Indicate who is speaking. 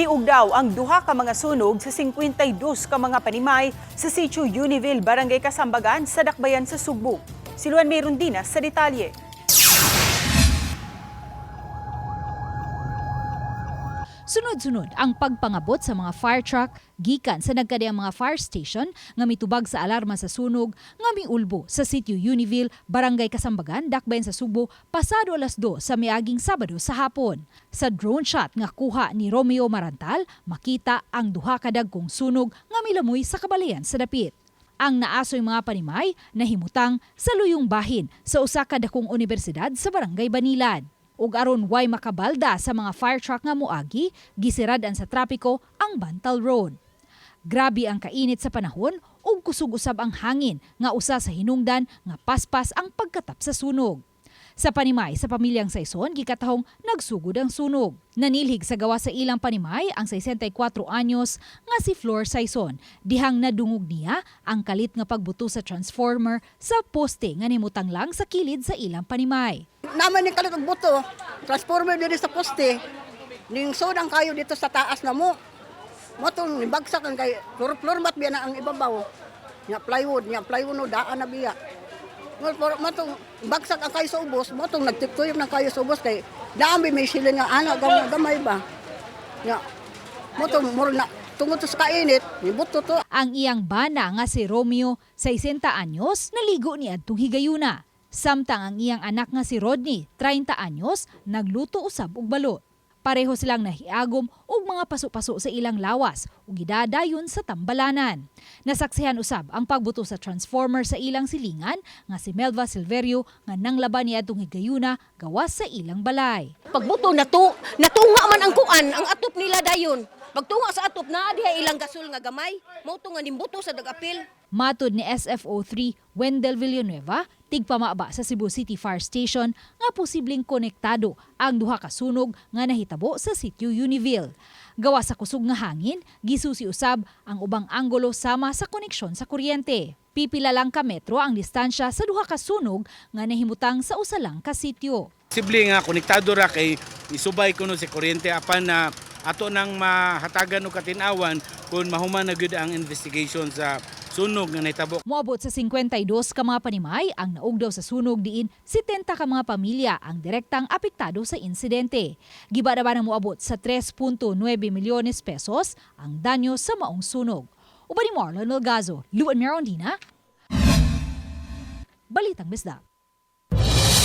Speaker 1: Liog daw ang duha ka mga sunog sa 52 ka mga panimay sa Sitio Univille, Barangay Kasambagan sa Dakbayan sa Sugbo. Si Luan Mayrondina sa detalye.
Speaker 2: Sunod-sunod ang pagpangabot sa mga fire truck gikan sa nagkadiyang mga fire station nga mitubag sa alarma sa sunog nga miulbo sa Sitio Univille, Barangay Kasambagan, Dakbayan sa Sugbo pasado alas 2 sa miaging Sabado sa hapon. Sa drone shot nga kuha ni Romeo Marantal, makita ang duha ka dagkong sunog nga milamoy sa kabalayan sa dapit. Ang naasoy mga panimay nahimutang sa luyong bahin sa usa ka dakong universidad sa Barangay Banilan. Ug aron way makabalda sa mga fire truck nga moagi, gisiradan sa trapiko ang Bantal Road. Grabe ang kainit sa panahon ug kusog usab ang hangin nga usa sa hinungdan nga paspas ang pagkatap sa sunog. Sa panimay sa pamilyang Saison, gikatahong nagsugod ang sunog. Nanilhig sa gawa sa ilang panimay ang 64 anyos nga si Flor Saison. Dihang nadungog niya ang kalit nga pagbuto sa transformer sa poste nga nimutang lang sa kilid sa ilang panimay.
Speaker 3: Naman ni kalit og buto, transformer diri sa poste. Ning sodang kayo dito sa taas na mo. Motong nibagsak ang kay floor mat biya na ang ibabaw. Nya plywood no daan na biya. Motong bagsak ang kayo sa ubos, motong nagtiptuyok ng kayo sa ubos kay dami may siling nga ana gamay ba. Nya motong muro na tungod sa kainit, ni buto to.
Speaker 2: Ang iyang bana nga si Romeo, 60 anyos, naligo ni adtong higayuna. Samtang ang iyang anak nga si Rodney, 30 anyos, nagluto usab og balot. Pareho silang nahiagom og mga paso-paso sa ilang lawas ug gidadayon sa tambalanan. Nasaksihan usab ang pagbuto sa transformer sa ilang silingan nga si Melva Silverio nga nanglaban ni adtong higayuna gawas sa ilang balay.
Speaker 4: Pagbuto natunga man ang kuan, ang atop nila dayon. Pagtunga sa atop na diha ilang gasol nga gamay, mao to nga nimbuto sa dagapil.
Speaker 2: Matud ni SFO3 Wendell Villanueva, tigpamaba sa Cebu City Fire Station nga posibleng konektado ang duha ka sunog nga nahitabo sa Sitio Univille. Gawa sa kusog nga hangin, gisusi usab ang ubang anggulo sama sa koneksyon sa kuryente. Pipila lang ka metro ang distansya sa duha ka sunog nga nahimutang sa usa lang ka sitio.
Speaker 5: Posible nga konektado ra kay isubay kuno si kuryente apan na ato nang mahatagan og katinawan kung mahuman na gyud ang investigation sa sunog nga nahitabo.
Speaker 2: Moabot sa 52 ka mga panimay ang naugdaw sa sunog diin 70 ka mga pamilya ang direktang apektado sa insidente. Giba na ba na moabot sa 3.9 milyones pesos ang danyo sa maong sunog. Uban ni Marlon Melgazo, Luan Mayrondina, Balitang Bisdak.